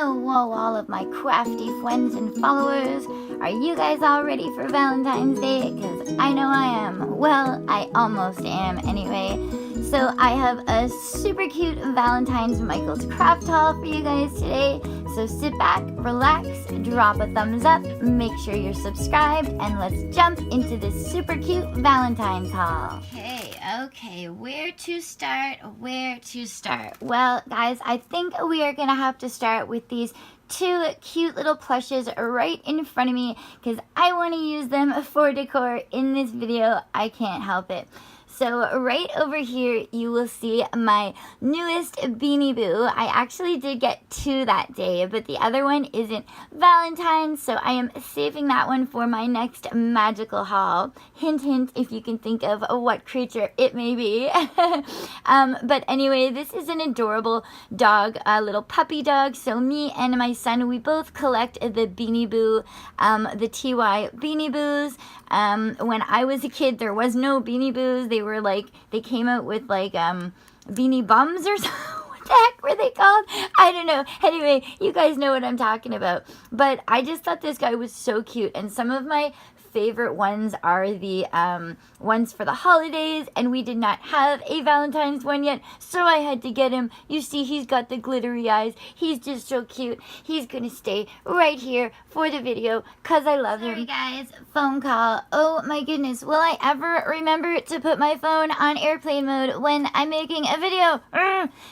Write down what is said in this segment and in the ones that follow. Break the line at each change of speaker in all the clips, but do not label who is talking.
Hello, all of my crafty friends and followers. Are you guys all ready for Valentine's Day? Because I know I am. Well, I almost am anyway. So I have a super cute Valentine's Michael's craft haul for you guys today. So sit back, relax, drop a thumbs up, make sure you're subscribed, and let's jump into this super cute Valentine's haul. Okay, where to start? Well, guys, I think we are gonna have to start with these two cute little plushes right in front of me because I want to use them for decor in this video. I can't help it. So right over here, you will see my newest Beanie Boo. I actually did get two that day, but the other one isn't Valentine's, so I am saving that one for my next magical haul. Hint, hint, if you can think of what creature it may be. But anyway, this is an adorable dog, a little puppy dog. So me and my son, we both collect the Beanie Boo, the TY Beanie Boos. When I was a kid, there was no Beanie Boos. They came out with Beanie Bums or something. What the heck were they called? I don't know. Anyway, you guys know what I'm talking about. But I just thought this guy was so cute. And some of my favorite ones are the ones for the holidays, and we did not have a Valentine's one yet, so I had to get him. You see, he's got the glittery eyes. He's just so cute. He's gonna stay right here for the video because I love him. Sorry guys, phone call. Oh my goodness, will I ever remember to put my phone on airplane mode when I'm making a video?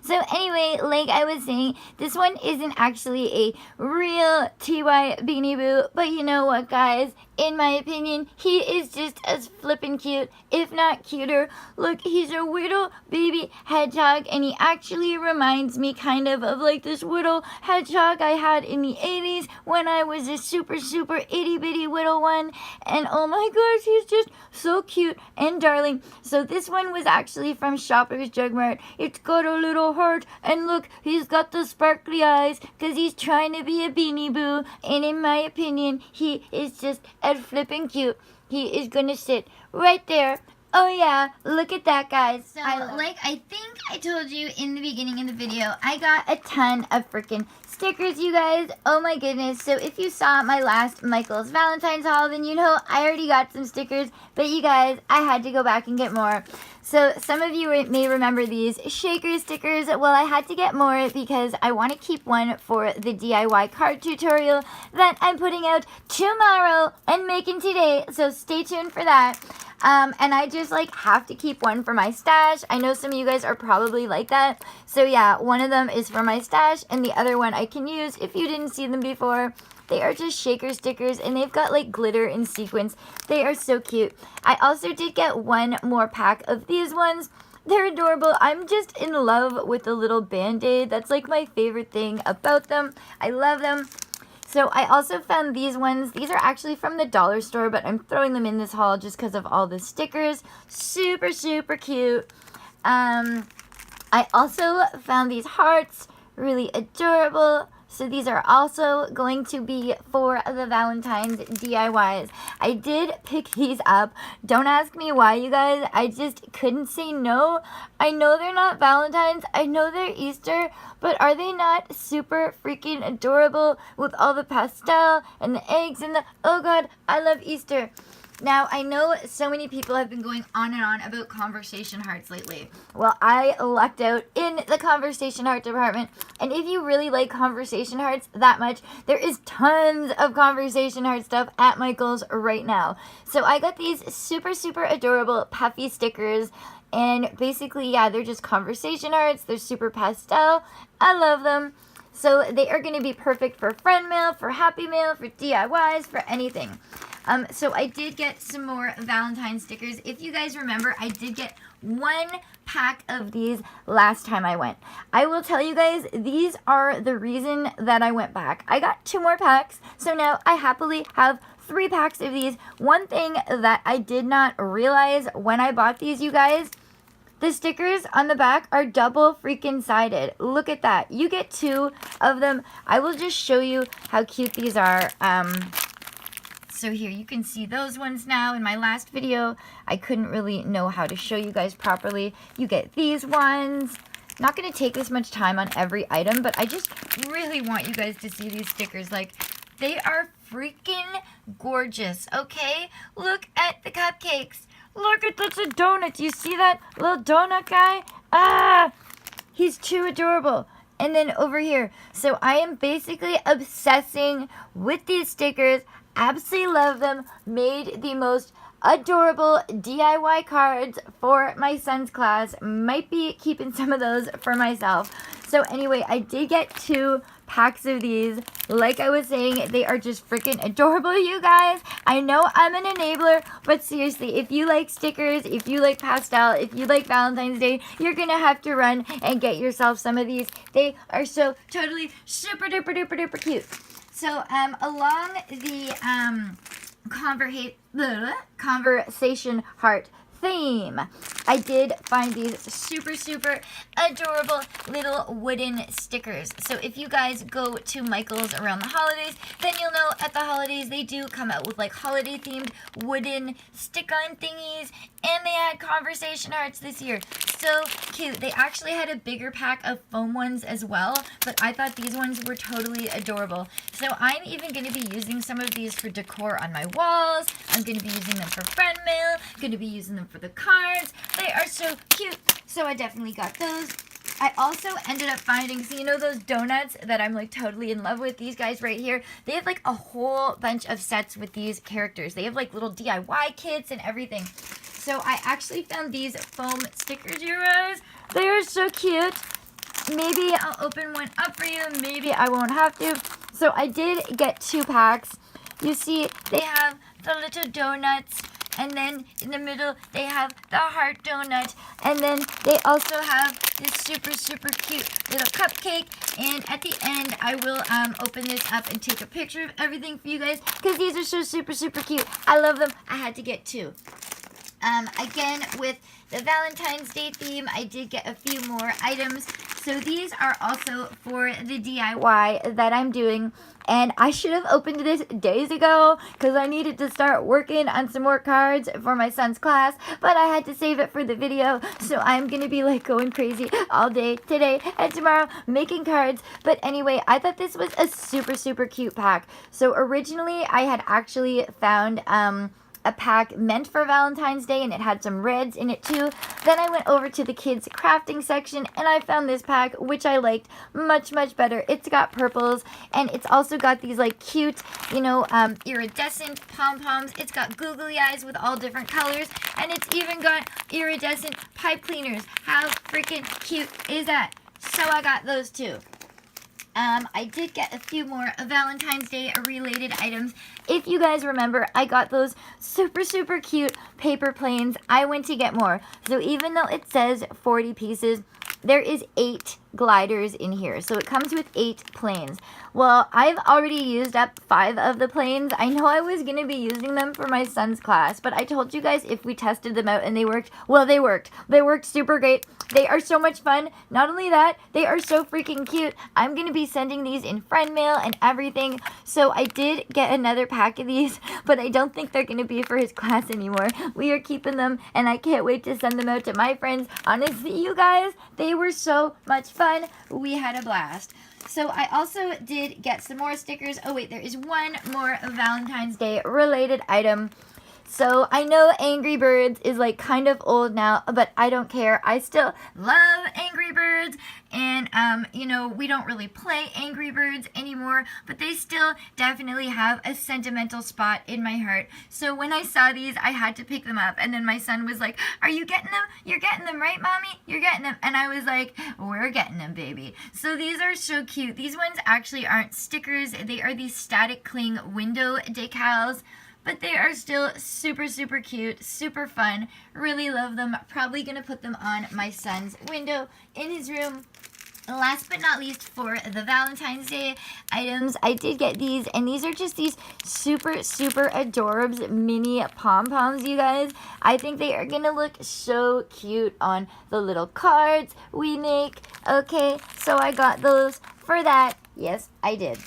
So anyway, like I was saying, this one isn't actually a real TY Beanie Boo, but you know what, guys? In my opinion, he is just as flippin' cute, if not cuter. Look, he's a little baby hedgehog, and he actually reminds me kind of like this little hedgehog I had in the 80s when I was a super itty bitty little one. And oh my gosh, he's just so cute and darling. So this one was actually from Shoppers Drug Mart. It's got a little heart, and look, he's got the sparkly eyes because he's trying to be a Beanie Boo. And in my opinion, he is just as flippin' cute. He is gonna sit right there. Oh yeah, look at that, guys. So I think I told you in the beginning of the video, I got a ton of freaking stickers, you guys. Oh my goodness. So if you saw my last Michael's Valentine's haul, then you know I already got some stickers, but you guys, I had to go back and get more. So some of you may remember these shaker stickers. Well, I had to get more because I want to keep one for the DIY card tutorial that I'm putting out tomorrow and making today. So stay tuned for that. And I just have to keep one for my stash. I know some of you guys are probably like that. So yeah, one of them is for my stash and the other one I can use if you didn't see them before. They are just shaker stickers, and they've got glitter and sequins. They are so cute. I also did get one more pack of these ones. They're adorable. I'm just in love with the little band-aid. That's my favorite thing about them. I love them. So I also found these ones. These are actually from the dollar store, but I'm throwing them in this haul just because of all the stickers. Super cute. I also found these hearts. Really adorable. So these are also going to be for the Valentine's DIYs. I did pick these up. Don't ask me why, you guys. I just couldn't say no. I know they're not Valentine's. I know they're Easter. But are they not super freaking adorable with all the pastel and the eggs and the... Oh God, I love Easter. Now, I know so many people have been going on and on about conversation hearts lately. Well, I lucked out in the conversation heart department. And if you really like conversation hearts that much, there is tons of conversation heart stuff at Michael's right now. So I got these super adorable puffy stickers. And basically, yeah, they're just conversation hearts. They're super pastel. I love them. So they are going to be perfect for friend mail, for happy mail, for DIYs, for anything. So I did get some more Valentine stickers. If you guys remember, I did get one pack of these last time I went. I will tell you guys, these are the reason that I went back. I got 2 more packs, so now I happily have 3 packs of these. One thing that I did not realize when I bought these, you guys, the stickers on the back are double freaking sided. Look at that. You get 2 of them. I will just show you how cute these are. So here you can see those ones now. In my last video, I couldn't really know how to show you guys properly. You get these ones. not going to take this much time on every item, but I just really want you guys to see these stickers. Like, they are freaking gorgeous, okay? Look at the cupcakes. Look at that's a donut. Do you see that little donut guy? Ah, he's too adorable. And then over here, so I am basically obsessing with these stickers. Absolutely love them. Made the most adorable DIY cards for my son's class. Might be keeping some of those for myself. So anyway, I did get 2 packs of these. Like I was saying, they are just freaking adorable, you guys. I know I'm an enabler, but seriously, if you like stickers, if you like pastel, if you like Valentine's Day, you're gonna have to run and get yourself some of these. They are so totally super duper duper duper cute. So along the conversation heart theme, I did find these super super adorable little wooden stickers. So if you guys go to Michael's around the holidays, then you'll know at the holidays they do come out with like holiday themed wooden stick-on thingies, and they had conversation hearts this year. So cute. They actually had a bigger pack of foam ones as well, but I thought these ones were totally adorable. So I'm even going to be using some of these for decor on my walls. I'm going to be using them for friend mail. I'm going to be using them for the cards. They are so cute. So I definitely got those. I also ended up finding, so you know those donuts that I'm like totally in love with? These guys right here, they have like a whole bunch of sets with these characters. They have like little DIY kits and everything. So I actually found these foam stickers, you guys. They are so cute. Maybe I'll open one up for you. Maybe I won't have to. So I did get 2 packs. You see, they have the little donuts. And then in the middle, they have the heart donut. And then they also have this super, super cute little cupcake. And at the end, I will open this up and take a picture of everything for you guys, because these are so super, super cute. I love them. I had to get 2. Again, with the Valentine's Day theme, I did get a few more items. So these are also for the DIY that I'm doing. And I should have opened this days ago because I needed to start working on some more cards for my son's class. But I had to save it for the video. So I'm going to be like going crazy all day today and tomorrow making cards. But anyway, I thought this was a super, super cute pack. So originally I had actually found a pack meant for Valentine's Day, and it had some reds in it too. Then I went over to the kids crafting section, and I found this pack, which I liked much, much better. It's got purples, and it's also got these like cute, you know, iridescent pom-poms. It's got googly eyes with all different colors, and it's even got iridescent pipe cleaners. How freaking cute is that? So I got those too. I did get a few more Valentine's Day related items. If you guys remember, I got those super, super cute paper planes. I went to get more. So even though it says 40 pieces, there is 8 gliders in here. So it comes with 8 planes. Well, I've already used up 5 of the planes. I know I was going to be using them for my son's class, but I told you guys if we tested them out and they worked, well, they worked. They worked super great. They are so much fun. Not only that, they are so freaking cute. I'm going to be sending these in friend mail and everything. So I did get another pack of these, but I don't think they're going to be for his class anymore. We are keeping them, and I can't wait to send them out to my friends. Honestly, you guys, they were so much fun. We had a blast. So I also did get some more stickers. Oh wait, there is one more Valentine's Day related item. So I know Angry Birds is like kind of old now, but I don't care. I still love Angry Birds, and you know, we don't really play Angry Birds anymore, but they still definitely have a sentimental spot in my heart. So when I saw these, I had to pick them up, and then my son was like, "Are you getting them? You're getting them, right, Mommy? You're getting them." And I was like, "We're getting them, baby." So these are so cute. These ones actually aren't stickers. They are these static cling window decals. But they are still super, super cute, super fun. Really love them. Probably going to put them on my son's window in his room. Last but not least, for the Valentine's Day items, I did get these. And these are just these super, super adorbs mini pom-poms, you guys. I think they are going to look so cute on the little cards we make. Okay, so I got those for that. Yes, I did.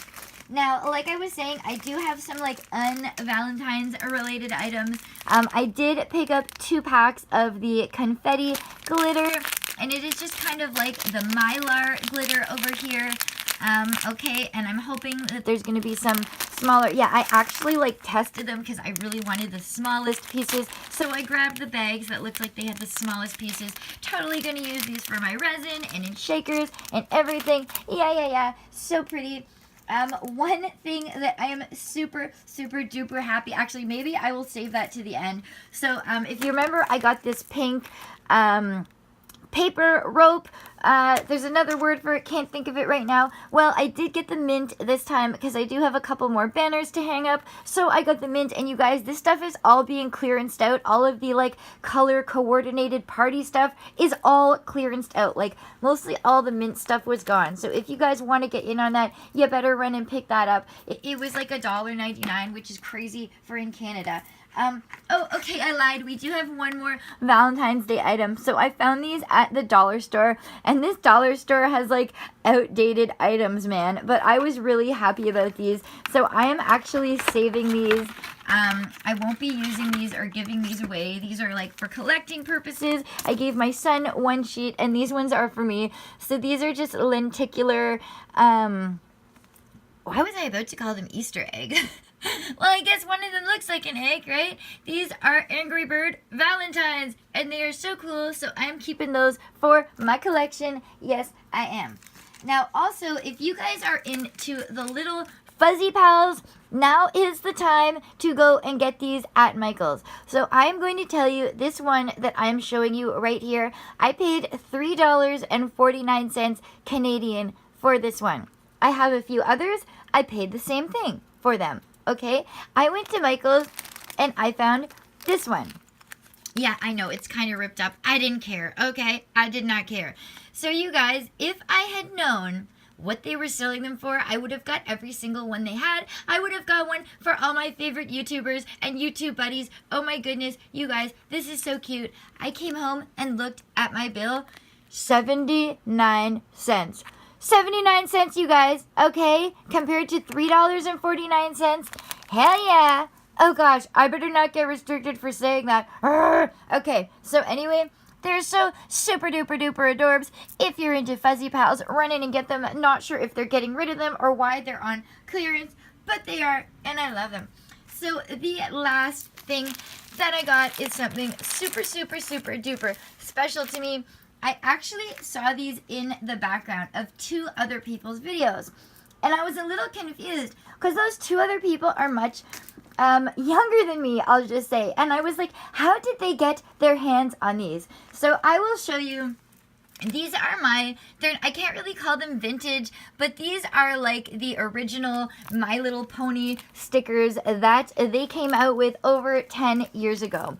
Now, like I was saying, I do have some like un-Valentine's related items. I did pick up 2 packs of the confetti glitter. and it is just kind of like the Mylar glitter over here. Okay, and I'm hoping that there's going to be some smaller. Yeah, I actually like tested them because I really wanted the smallest pieces. So I grabbed the bags that looked like they had the smallest pieces. Totally going to use these for my resin and in shakers and everything. Yeah. So pretty. One thing that I am super duper happy. Actually, maybe I will save that to the end. So, if you remember, I got this pink, paper rope. There's another word for it, can't think of it right now. Well, I did get the mint this time because I do have a couple more banners to hang up. So I got the mint, and you guys, this stuff is all being clearanced out. All of the like color coordinated party stuff is all clearanced out. Like mostly all the mint stuff was gone. So if you guys want to get in on that, you better run and pick that up. It was like $1.99, which is crazy for in Canada. Oh, okay, I lied. We do have one more Valentine's Day item. So I found these at the dollar store, and this dollar store has like outdated items, man. But I was really happy about these. So I am actually saving these. I won't be using these or giving these away. These are like for collecting purposes. I gave my son one sheet, and these ones are for me. So these are just lenticular, why was I about to call them Easter egg? Well, I guess one of them looks like an egg, right? These are Angry Bird Valentines, and they are so cool, so I'm keeping those for my collection. Yes, I am. Now, also, if you guys are into the little fuzzy pals, now is the time to go and get these at Michael's. So I'm going to tell you this one that I'm showing you right here. I paid $3.49 Canadian for this one. I have a few others. I paid the same thing for them. Okay, I went to Michael's and I found this one. Yeah, I know, it's kind of ripped up. I didn't care, okay? I did not care. So you guys, if I had known what they were selling them for, I would have got every single one they had. I would have got one for all my favorite YouTubers and YouTube buddies. Oh my goodness, you guys, this is so cute. I came home and looked at my bill. 79 cents. 79 cents, you guys, okay? Compared to $3.49. Hell yeah. Oh gosh, I better not get restricted for saying that. Urgh. Okay, so anyway, they're so super duper duper adorbs. If you're into fuzzy pals, run in and get them. Not sure if they're getting rid of them or why they're on clearance, but they are, and I love them. So the last thing that I got is something super duper special to me. I actually saw these in the background of two other people's videos, and I was a little confused because those two other people are much younger than me, I'll just say, and I was like, how did they get their hands on these? So I will show you. These are I can't really call them vintage, but these are like the original My Little Pony stickers that they came out with over 10 years ago.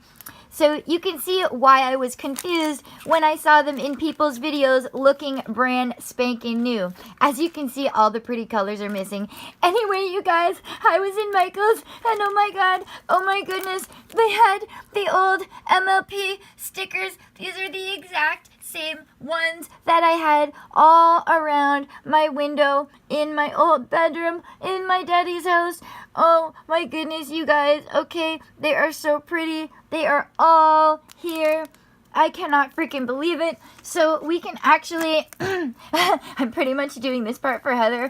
So you can see why I was confused when I saw them in people's videos looking brand spanking new. As you can see, all the pretty colors are missing. Anyway, you guys, I was in Michael's, and oh my god, oh my goodness, they had the old MLP stickers. These are the exact same ones that I had all around my window in my old bedroom in my daddy's house. Oh my goodness, you guys. Okay, they are so pretty. They are all here. I cannot freaking believe it. So we can actually, I'm pretty much doing this part for Heather.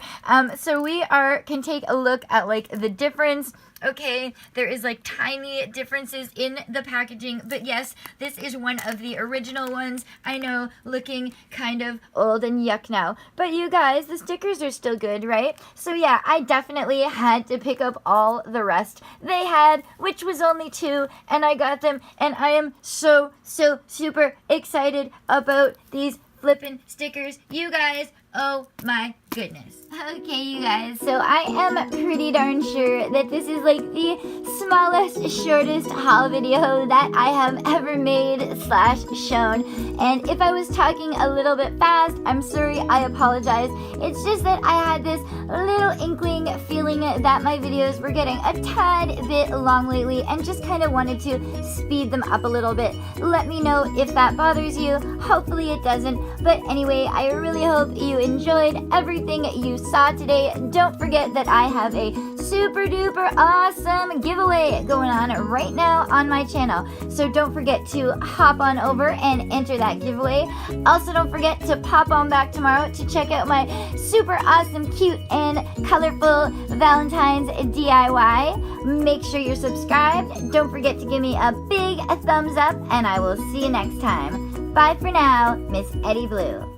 So we can take a look at like the difference. Okay, there is like tiny differences in the packaging, but yes, this is one of the original ones. I know, looking kind of old and yuck now, but you guys, the stickers are still good, right? So yeah, I definitely had to pick up all the rest they had, which was only 2, and I got them, and I am so super excited about these flippin' stickers, you guys. Oh my goodness. Okay, you guys, so I am pretty darn sure that this is like the smallest, shortest haul video that I have ever made / shown. And if I was talking a little bit fast, I'm sorry, I apologize. It's just that I had this little inkling feeling that my videos were getting a tad bit long lately and just kind of wanted to speed them up a little bit. Let me know if that bothers you. Hopefully it doesn't. But anyway, I really hope you enjoyed everything you saw today. Don't forget that I have a super duper awesome giveaway going on right now on my channel. So don't forget to hop on over and enter that giveaway. Also, don't forget to pop on back tomorrow to check out my super awesome, cute, and colorful Valentine's DIY. Make sure you're subscribed. Don't forget to give me a big thumbs up, and I will see you next time. Bye for now, Miss Eddie Blue.